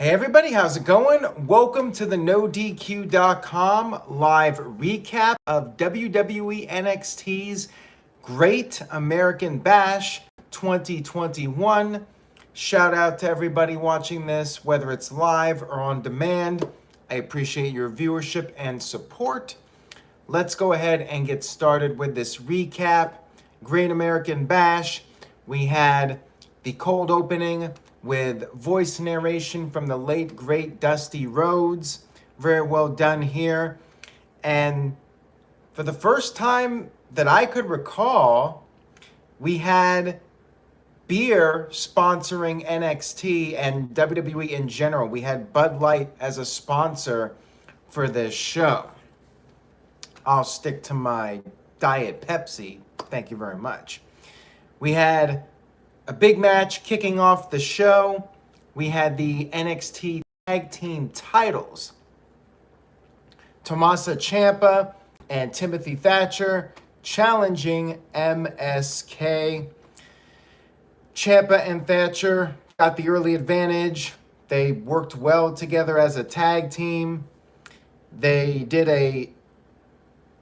Hey everybody, how's it going? Welcome to the NoDQ.com live recap of WWE NXT's Great American Bash 2021. Shout out to everybody watching this, whether it's live or on demand. I appreciate your viewership and support. Let's go ahead and get started with this recap. Great American Bash. We had the cold opening with voice narration from the late, great Dusty Rhodes. Very well done here. And for the first time that I could recall, we had beer sponsoring NXT and WWE in general. We had Bud Light as a sponsor for this show. I'll stick to my Diet Pepsi. Thank you very much. We had a big match kicking off the show. We had the NXT Tag Team titles. Tommaso Ciampa and Timothy Thatcher challenging MSK. Ciampa and Thatcher got the early advantage. They worked well together as a tag team. They did a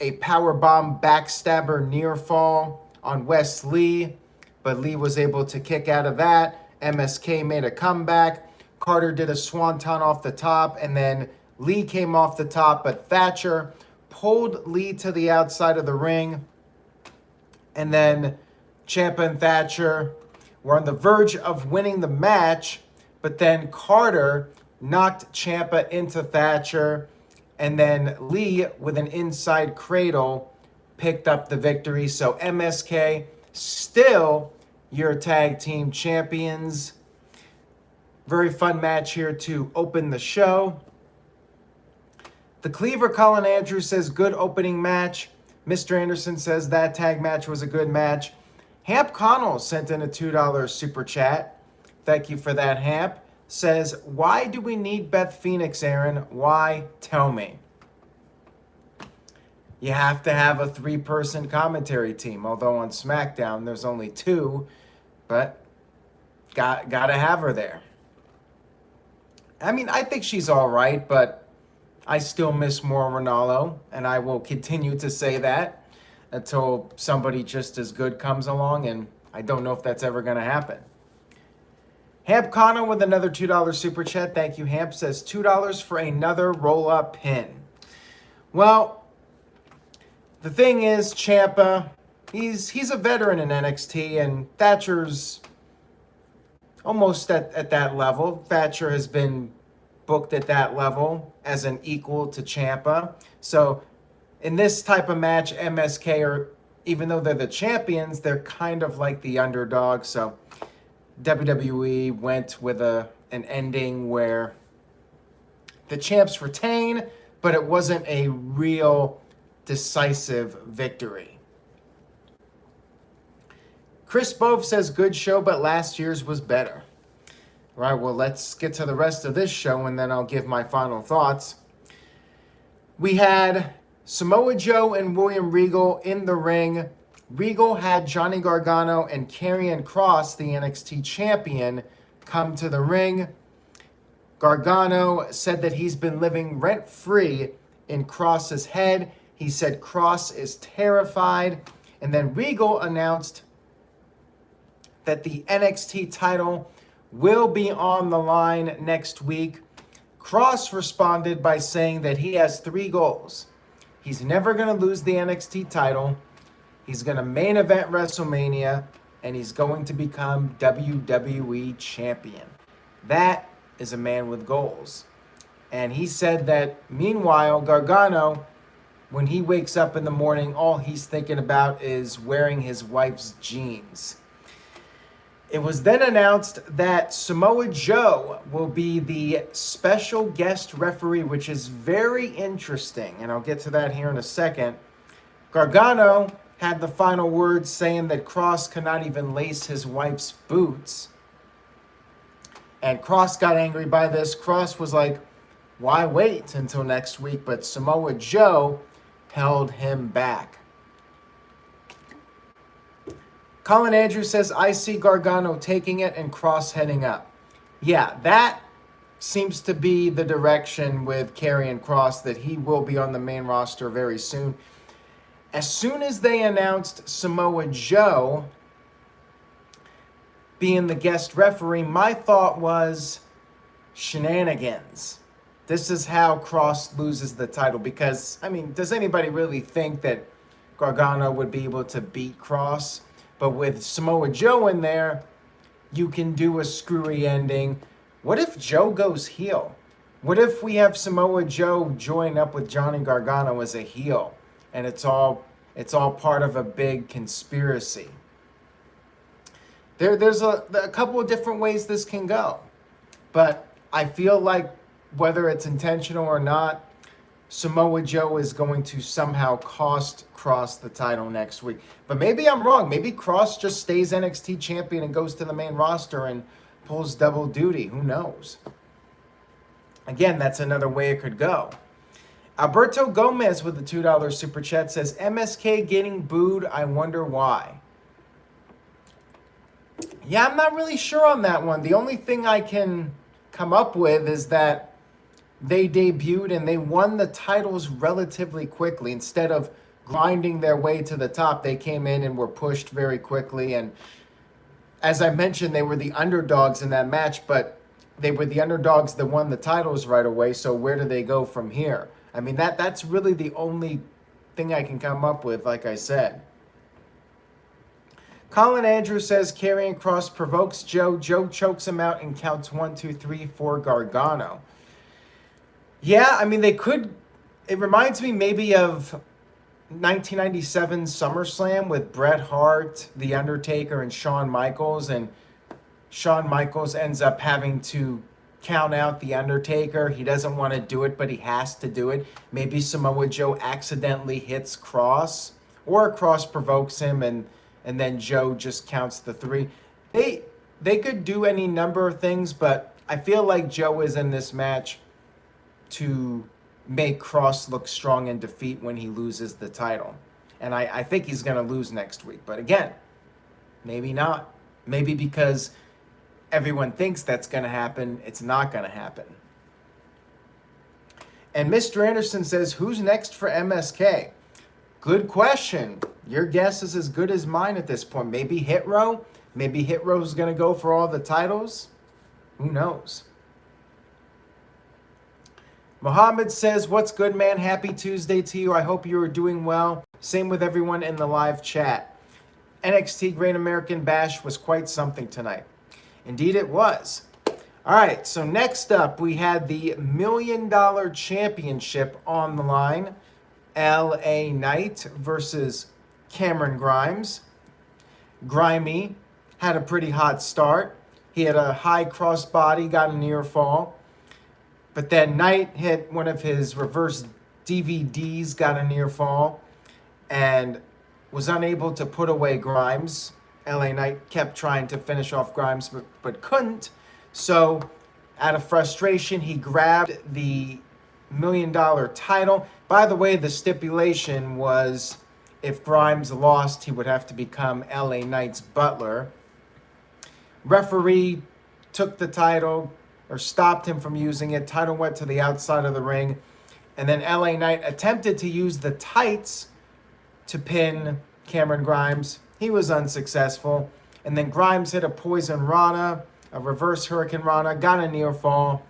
powerbomb backstabber near fall on Wes Lee, but Lee was able to kick out of that. MSK made a comeback. Carter did a swanton off the top, and then Lee came off the top, but Thatcher pulled Lee to the outside of the ring. And then Ciampa and Thatcher were on the verge of winning the match, but then Carter knocked Ciampa into Thatcher, and then Lee, with an inside cradle, picked up the victory. So MSK still your tag team champions. Very fun match here to open the show. The Cleaver Colin Andrews says good opening match. Mr. Anderson says that tag match was a good match. Hamp Connell sent in a $2 super chat. Thank you for that, Hamp. Says, why do we need Beth Phoenix, Aaron? Why? Tell me. You have to have a 3-person commentary team, although on SmackDown there's only 2, but gotta have her there. I mean, I think she's all right, but I still miss more Ronaldo, and I will continue to say that until somebody just as good comes along, and I don't know if that's ever going to happen. Hamp Connor with another $2 super chat. Thank you, Hamp. Says $2 for another roll-up pin. Well, the thing is, Ciampa, he's a veteran in NXT, and Thatcher's almost at that level. Thatcher has been booked at that level as an equal to Ciampa. So in this type of match, MSK are, even though they're the champions, they're kind of like the underdog. So WWE went with an ending where the champs retain, but it wasn't a real decisive victory. Chris Bove says good show, but last year's was better. All right, well, let's get to the rest of this show, and then I'll give my final thoughts. We had Samoa Joe and William Regal in the ring. Regal had Johnny Gargano and Karrion Kross, the NXT champion, come to the ring. Gargano said that he's been living rent-free in Kross's head. He said Kross is terrified. And then Regal announced that the NXT title will be on the line next week. Kross responded by saying that he has 3 goals. He's never going to lose the NXT title. He's going to main event WrestleMania, and he's going to become WWE champion. That is a man with goals. And he said that, meanwhile, Gargano, when he wakes up in the morning, all he's thinking about is wearing his wife's jeans. It was then announced that Samoa Joe will be the special guest referee, which is very interesting, and I'll get to that here in a second. Gargano had the final words saying that Kross could not even lace his wife's boots. And Kross got angry by this. Kross was like, why wait until next week? But Samoa Joe held him back. Colin Andrews says, I see Gargano taking it and Kross heading up. Yeah, that seems to be the direction with Karrion Kross, that he will be on the main roster very soon. As soon as they announced Samoa Joe being the guest referee, my thought was shenanigans. This is how Kross loses the title, because, I mean, does anybody really think that Gargano would be able to beat Kross? But with Samoa Joe in there, you can do a screwy ending. What if Joe goes heel? What if we have Samoa Joe join up with Johnny Gargano as a heel, and it's all part of a big conspiracy? There's a couple of different ways this can go, but I feel like whether it's intentional or not, Samoa Joe is going to somehow cost Kross the title next week. But maybe I'm wrong. Maybe Kross just stays NXT champion and goes to the main roster and pulls double duty. Who knows? Again, that's another way it could go. Alberto Gomez with the $2 super chat says, MSK getting booed, I wonder why. Yeah, I'm not really sure on that one. The only thing I can come up with is that they debuted and they won the titles relatively quickly. Instead of grinding their way to the top, they came in and were pushed very quickly. And as I mentioned, they were the underdogs in that match, but they were the underdogs that won the titles right away. So where do they go from here? I mean, that's really the only thing I can come up with, like I said. Colin Andrews says Karrion Kross provokes Joe. Joe chokes him out and counts 1, 2, 3 for Gargano. Yeah, I mean, they could. It reminds me maybe of 1997 SummerSlam with Bret Hart, The Undertaker, and Shawn Michaels. And Shawn Michaels ends up having to count out The Undertaker. He doesn't want to do it, but he has to do it. Maybe Samoa Joe accidentally hits Kross, or Kross provokes him, and then Joe just counts the 3. They could do any number of things, but I feel like Joe is in this match to make Kross look strong in defeat when he loses the title. And I think he's going to lose next week. But again, maybe not. Maybe because everyone thinks that's going to happen, it's not going to happen. And Mr. Anderson says, who's next for MSK? Good question. Your guess is as good as mine at this point. Maybe Hit Row? Maybe Hit Row's going to go for all the titles? Who knows? Mohammed says, what's good, man? Happy Tuesday to you. I hope you are doing well. Same with everyone in the live chat. NXT Great American Bash was quite something tonight. Indeed it was. All right, so next up, we had the $1 Million Championship on the line. LA Knight versus Cameron Grimes. Grimy had a pretty hot start. He had a high crossbody, got a near fall. But then Knight hit one of his reverse DVDs, got a near fall, and was unable to put away Grimes. LA Knight kept trying to finish off Grimes, but couldn't. So out of frustration, he grabbed the $1 Million title. By the way, the stipulation was if Grimes lost, he would have to become LA Knight's butler. Referee took the title, or stopped him from using it. Title went to the outside of the ring. And then LA Knight attempted to use the tights to pin Cameron Grimes. He was unsuccessful. And then Grimes hit a Poison Rana, a reverse Hurricane Rana, got a near fall.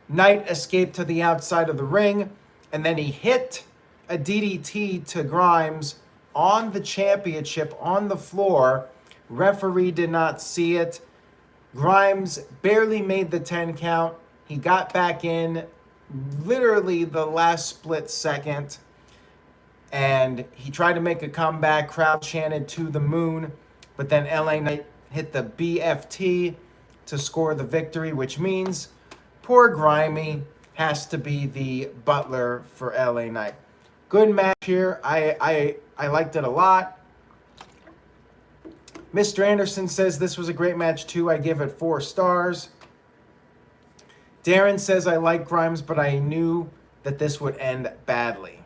Knight escaped to the outside of the ring, and then he hit a DDT to Grimes on the championship on the floor. Referee did not see it. Grimes barely made the 10 count. He got back in literally the last split second, and he tried to make a comeback. Crowd chanted to the moon, but then LA Knight hit the BFT to score the victory, which means poor Grimy has to be the butler for LA Knight. Good match here. I liked it a lot. Mr. Anderson says this was a great match too. I give it 4 stars. Darren says I like Grimes, but I knew that this would end badly.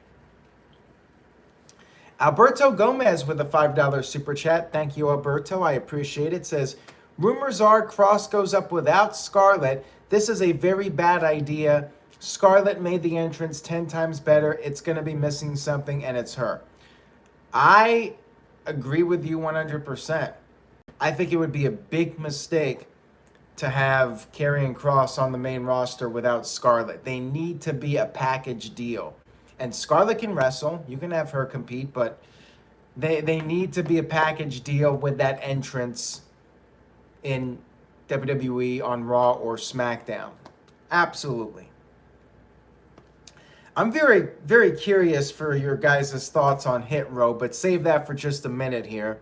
Alberto Gomez with a $5 super chat. Thank you, Alberto. I appreciate it. Says, rumors are Kross goes up without Scarlett. This is a very bad idea. Scarlett made the entrance 10 times better. It's going to be missing something, and it's her. I agree with you 100%. I think it would be a big mistake to have Karrion Kross on the main roster without Scarlett. They need to be a package deal. And Scarlett can wrestle. You can have her compete, but they need to be a package deal with that entrance in WWE on Raw or SmackDown. Absolutely. I'm very, very curious for your guys' thoughts on Hit Row, but save that for just a minute here.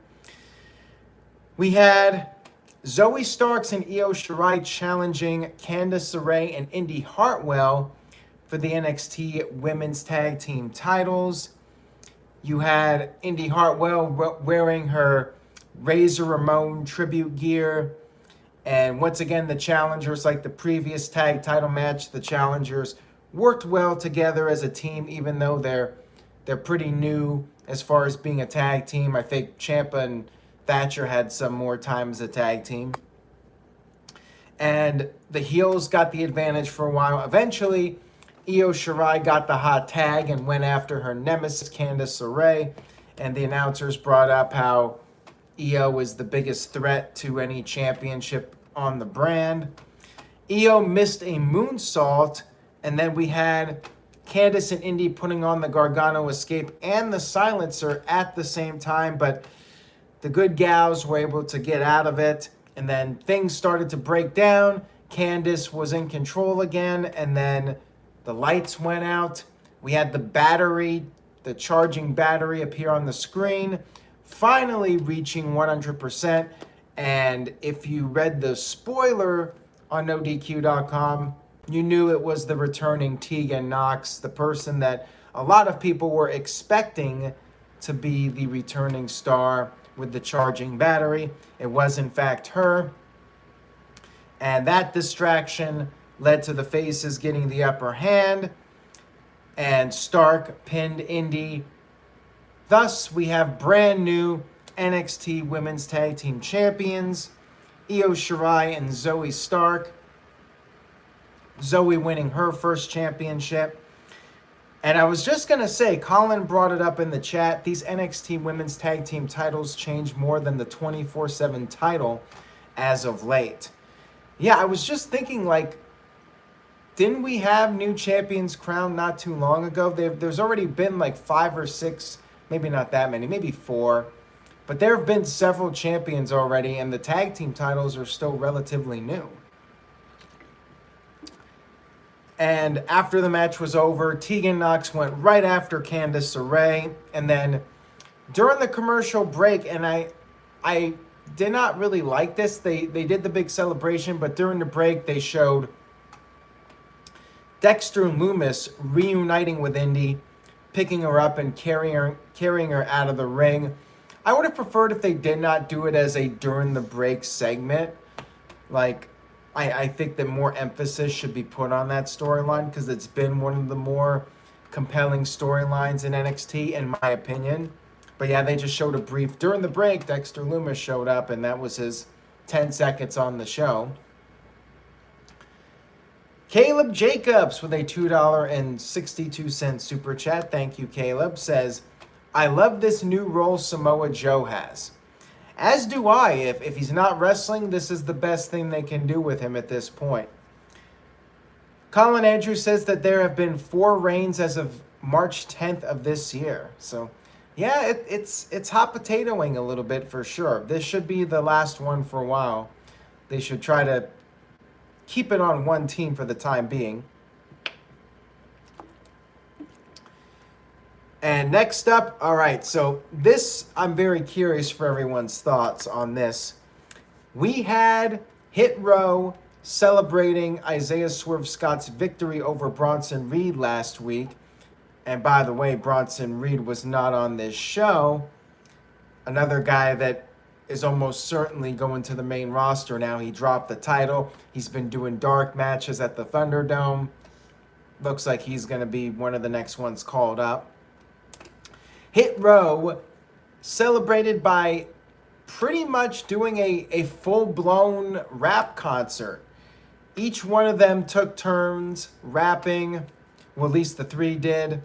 We had Zoey Starks and Io Shirai challenging Candice LeRae and Indy Hartwell for the NXT Women's Tag Team titles. You had Indy Hartwell wearing her Razor Ramon tribute gear. And once again, the challengers, like the previous tag title match, the challengers worked well together as a team, even though they're pretty new as far as being a tag team. I think Ciampa and Thatcher had some more time as a tag team. And the heels got the advantage for a while. Eventually, Io Shirai got the hot tag and went after her nemesis, Candice LeRae. And the announcers brought up how Io is the biggest threat to any championship on the brand. Io missed a moonsault, and then we had Candice and Indy putting on the Gargano Escape and the Silencer at the same time, but the good gals were able to get out of it, and then things started to break down. Candice was in control again, and then the lights went out. We had the battery, the charging battery appear on the screen, finally reaching 100%. And if you read the spoiler on NoDQ.com, you knew it was the returning Tegan Nox, the person that a lot of people were expecting to be the returning star with the charging battery. It was in fact her. And that distraction led to the faces getting the upper hand, and Stark pinned Indy. Thus, we have brand new NXT Women's Tag Team Champions, Io Shirai and Zoey Stark. Zoey winning her first championship. And I was just going to say, Colin brought it up in the chat, these NXT Women's Tag Team titles change more than the 24/7 title as of late. Yeah, I was just thinking, like, didn't we have new champions crowned not too long ago? There's already been like 5 or 6, maybe not that many, maybe 4. But there have been several champions already, and the tag team titles are still relatively new. And after the match was over, Tegan Nox went right after Candice LeRae. And then during the commercial break, and I did not really like this. They did the big celebration, but during the break, they showed Dexter Lumis reuniting with Indy, picking her up and carrying her out of the ring. I would have preferred if they did not do it as a during the break segment. Like, I think that more emphasis should be put on that storyline because it's been one of the more compelling storylines in NXT, in my opinion. But yeah, they just showed a brief. During the break, Dexter Lumis showed up, and that was his 10 seconds on the show. Caleb Jacobs with a $2.62 super chat. Thank you, Caleb. Says, I love this new role Samoa Joe has. As do I. If he's not wrestling, this is the best thing they can do with him at this point. Colin Andrews says that there have been 4 reigns as of March 10th of this year. So, yeah, it's hot potatoing a little bit for sure. This should be the last one for a while. They should try to keep it on one team for the time being. And next up, all right, so this, I'm very curious for everyone's thoughts on this. We had Hit Row celebrating Isaiah Swerve Scott's victory over Bronson Reed last week. And by the way, Bronson Reed was not on this show. Another guy that is almost certainly going to the main roster now. He dropped the title. He's been doing dark matches at the Thunderdome. Looks like he's going to be one of the next ones called up. Hit Row celebrated by pretty much doing a full-blown rap concert. each one of them took turns rapping. Well, at least the three did,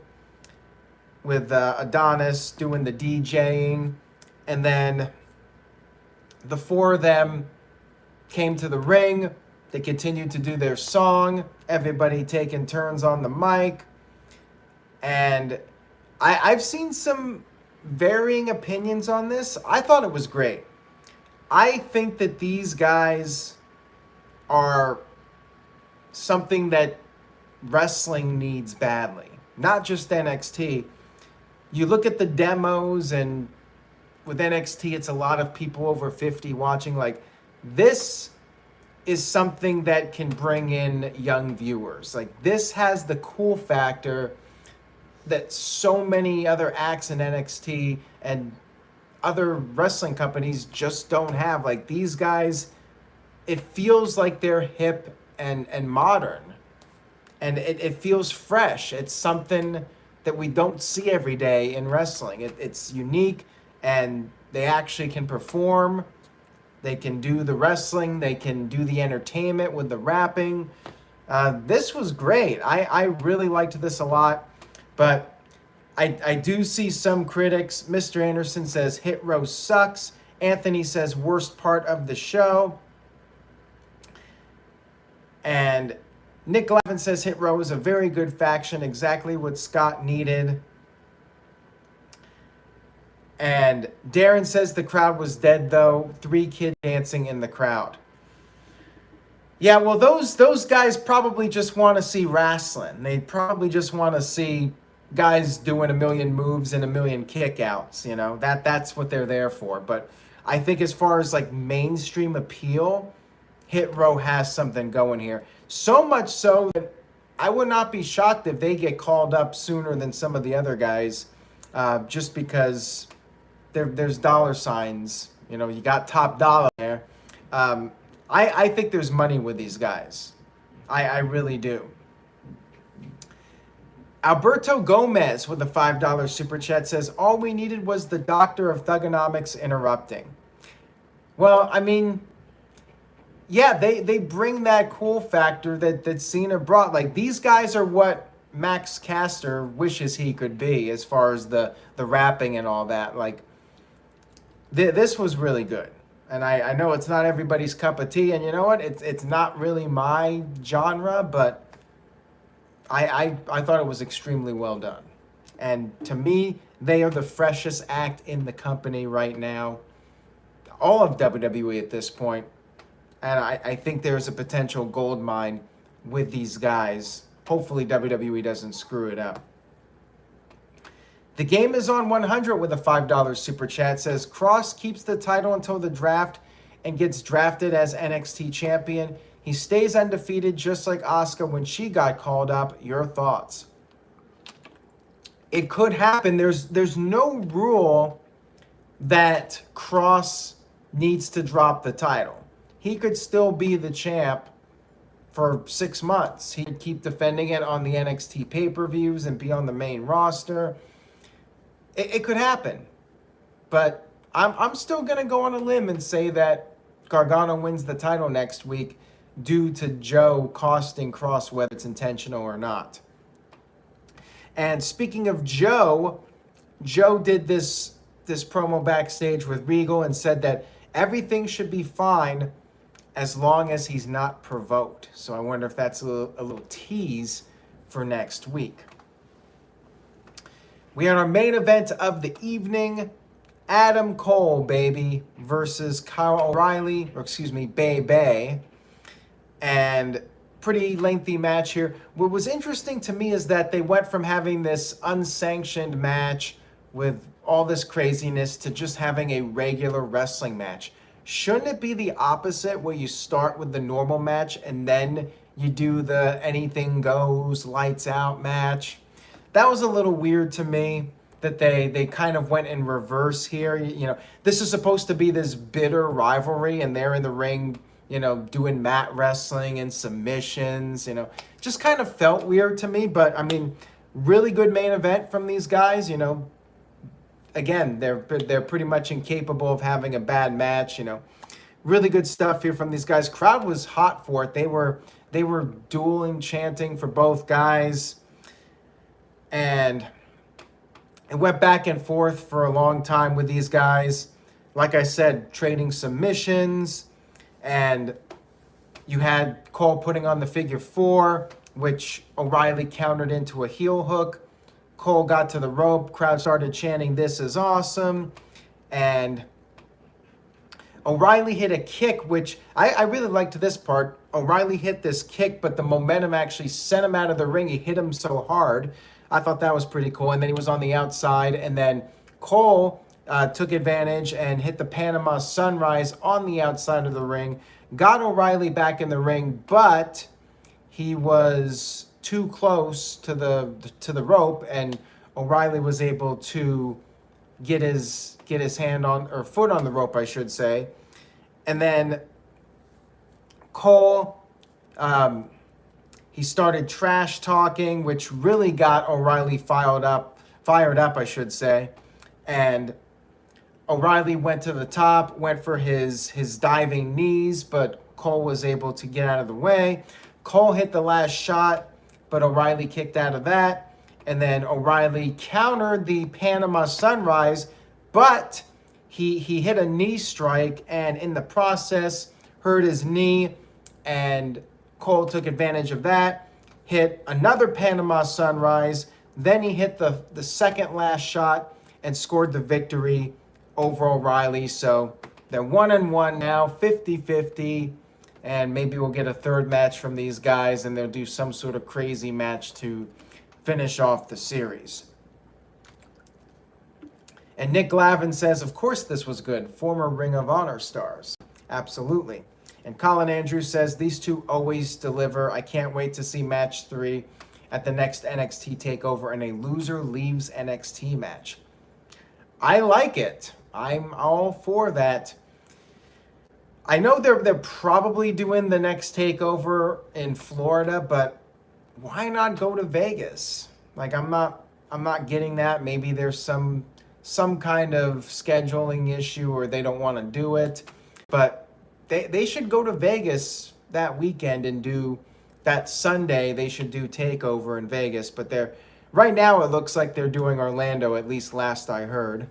with Adonis doing the DJing. And then the four of them came to the ring. They continued to do their song, everybody taking turns on the mic. And I've seen some varying opinions on this. I thought it was great. I think that these guys are something that wrestling needs badly. Not just NXT. You look at the demos, and with NXT, it's a lot of people over 50 watching. Like, this is something that can bring in young viewers. Like, this has the cool factor that so many other acts in NXT and other wrestling companies just don't have. Like, these guys, it feels like they're hip and modern. And it feels fresh. It's something that we don't see every day in wrestling. It's unique, and they actually can perform. They can do the wrestling. They can do the entertainment with the rapping. This was great. I really liked this a lot. But I do see some critics. Mr. Anderson says Hit Row sucks. Anthony says worst part of the show. And Nick Glavin says Hit Row is a very good faction, exactly what Scott needed. And Darren says the crowd was dead, though. 3 kids dancing in the crowd. Yeah, well, those guys probably just want to see wrestling. They probably just want to see guys doing a million moves and a million kickouts. You know, that's what they're there for. But I think as far as like mainstream appeal, Hit Row has something going here. So much so that I would not be shocked if they get called up sooner than some of the other guys, just because there's dollar signs. You know, you got top dollar there. I think there's money with these guys. I really do. Alberto Gomez with a $5 super chat says, all we needed was the doctor of Thugonomics interrupting. Well, I mean, yeah, they bring that cool factor that Cena brought. Like, these guys are what Max Caster wishes he could be as far as the rapping and all that. Like, this was really good. And I know it's not everybody's cup of tea, and you know what? It's not really my genre, but I thought it was extremely well done. And to me, they are the freshest act in the company right now. All of WWE at this point. And I think there's a potential gold mine with these guys. Hopefully WWE doesn't screw it up. The Game is on 100 with a $5 super chat. Says, Cross keeps the title until the draft and gets drafted as NXT champion. He stays undefeated just like Asuka when she got called up. Your thoughts? It could happen. There's no rule that Cross needs to drop the title. He could still be the champ for 6 months. He could keep defending it on the NXT pay-per-views and be on the main roster. It could happen. But I'm still going to go on a limb and say that Gargano wins the title next week due to Joe costing Cross, whether it's intentional or not. And speaking of Joe did this promo backstage with Regal and said that everything should be fine as long as he's not provoked. So I wonder if that's a little tease for next week. We are our main event of the evening. Adam Cole, baby, versus Kyle O'Reilly, Bay. And pretty lengthy match here. What was interesting to me is that they went from having this unsanctioned match with all this craziness to just having a regular wrestling match. Shouldn't it be the opposite, where you start with the normal match and then you do the anything goes, lights out match? That was a little weird to me that they kind of went in reverse here. You know, this is supposed to be this bitter rivalry, and they're in the ring, you know, doing mat wrestling and submissions, you know. Just kind of felt weird to me, but I mean, really good main event from these guys, you know. Again, they're pretty much incapable of having a bad match, you know. Really good stuff here from these guys. Crowd was hot for it. They were They were dueling, chanting for both guys. And it went back and forth for a long time with these guys. Like I said, trading submissions. And you had Cole putting on the figure 4, which O'Reilly countered into a heel hook. Cole got to the rope. Crowd started chanting, "This is awesome." And O'Reilly hit a kick, which I really liked this part. O'Reilly hit this kick, but the momentum actually sent him out of the ring. He hit him so hard. I thought that was pretty cool. And then he was on the outside. And then Cole took advantage and hit the Panama Sunrise on the outside of the ring. Got O'Reilly back in the ring, but he was too close to the rope, and O'Reilly was able to get his hand on, or foot on the rope, I should say. And then Cole, he started trash talking, which really got O'Reilly fired up, I should say. And O'Reilly went to the top, went for his diving knees, but Cole was able to get out of the way. Cole hit the last shot, but O'Reilly kicked out of that. And then O'Reilly countered the Panama Sunrise, but he hit a knee strike, and in the process hurt his knee, and Cole took advantage of that, hit another Panama Sunrise, then he hit the second last shot and scored the victory over O'Reilly. So they're 1-1 now, 50-50. And maybe we'll get a third match from these guys, and they'll do some sort of crazy match to finish off the series. And Nick Glavin says, of course this was good. Former Ring of Honor stars. Absolutely. And Colin Andrews says, these two always deliver. I can't wait to see match 3 at the next NXT TakeOver and a loser leaves NXT match. I like it. I'm all for that. I know they're probably doing the next TakeOver in Florida, but why not go to Vegas? Like, I'm not getting that. Maybe there's some kind of scheduling issue, or they don't want to do it. But they should go to Vegas that weekend and do that Sunday. They should do TakeOver in Vegas. But right now it looks like they're doing Orlando, at least last I heard.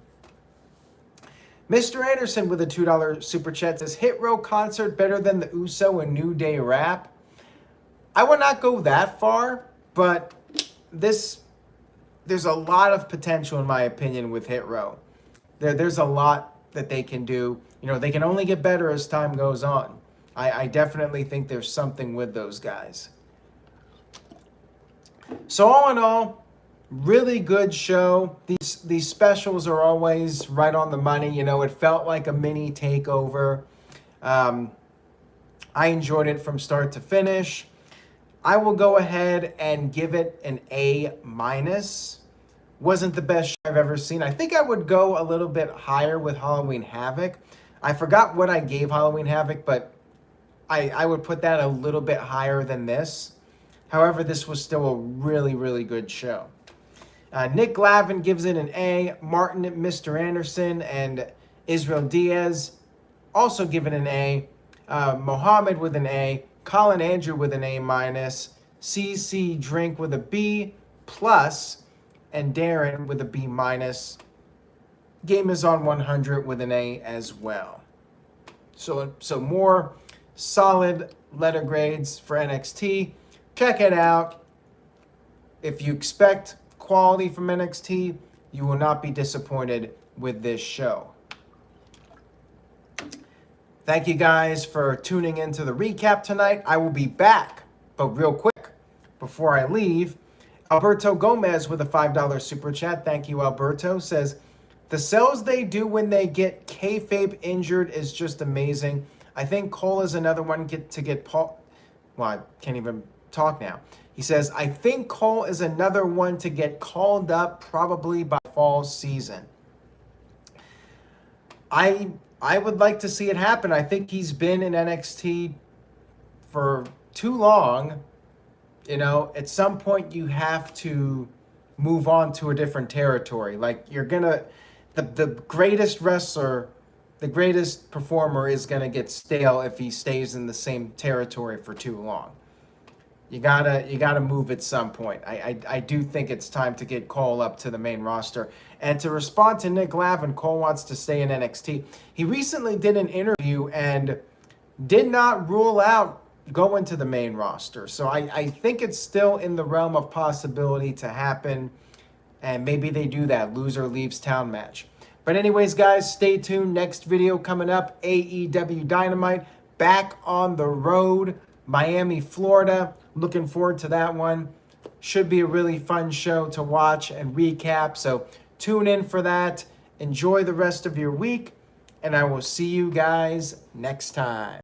Mr. Anderson with a $2 super chat says, Hit Row concert better than the Uso and New Day rap? I would not go that far, but there's a lot of potential, in my opinion, with Hit Row. There's a lot that they can do. You know, they can only get better as time goes on. I definitely think there's something with those guys. So all in all, really good show. These specials are always right on the money. You know, it felt like a mini takeover. I enjoyed it from start to finish. I will go ahead and give it an A-. Wasn't the best show I've ever seen. I think I would go a little bit higher with Halloween Havoc. I forgot what I gave Halloween Havoc, but I would put that a little bit higher than this. However, this was still a really, really good show. Nick Glavin gives it an A. Martin, Mr. Anderson, and Israel Diaz also give it an A. Mohammed with an A. Colin Andrew with an A-. CC Drink with a B+. And Darren with a B-. Game is on 100 with an A as well. So more solid letter grades for NXT. Check it out. If you expect quality from NXT, you will not be disappointed with this show. Thank you guys for tuning into the recap tonight. I will be back, but real quick, before I leave, Alberto Gomez with a $5 super chat. Thank you, Alberto. Says, the sells they do when they get kayfabe injured is just amazing. I think Cole is another one to get Paul. Well, I can't even talk now. He says, I think Cole is another one to get called up probably by fall season. I would like to see it happen. I think he's been in NXT for too long. You know, at some point you have to move on to a different territory. Like, you're going to, the greatest wrestler, the greatest performer is going to get stale if he stays in the same territory for too long. you gotta move at some point. I do think it's time to get Cole up to the main roster. And to respond to Nick Lavin, Cole wants to stay in NXT. He recently did an interview and did not rule out going to the main roster. So I think it's still in the realm of possibility to happen. And maybe they do that loser leaves town match. But anyways, guys, stay tuned. Next video coming up, AEW Dynamite, back on the road, Miami, Florida. Looking forward to that one. Should be a really fun show to watch and recap. So tune in for that. Enjoy the rest of your week. And I will see you guys next time.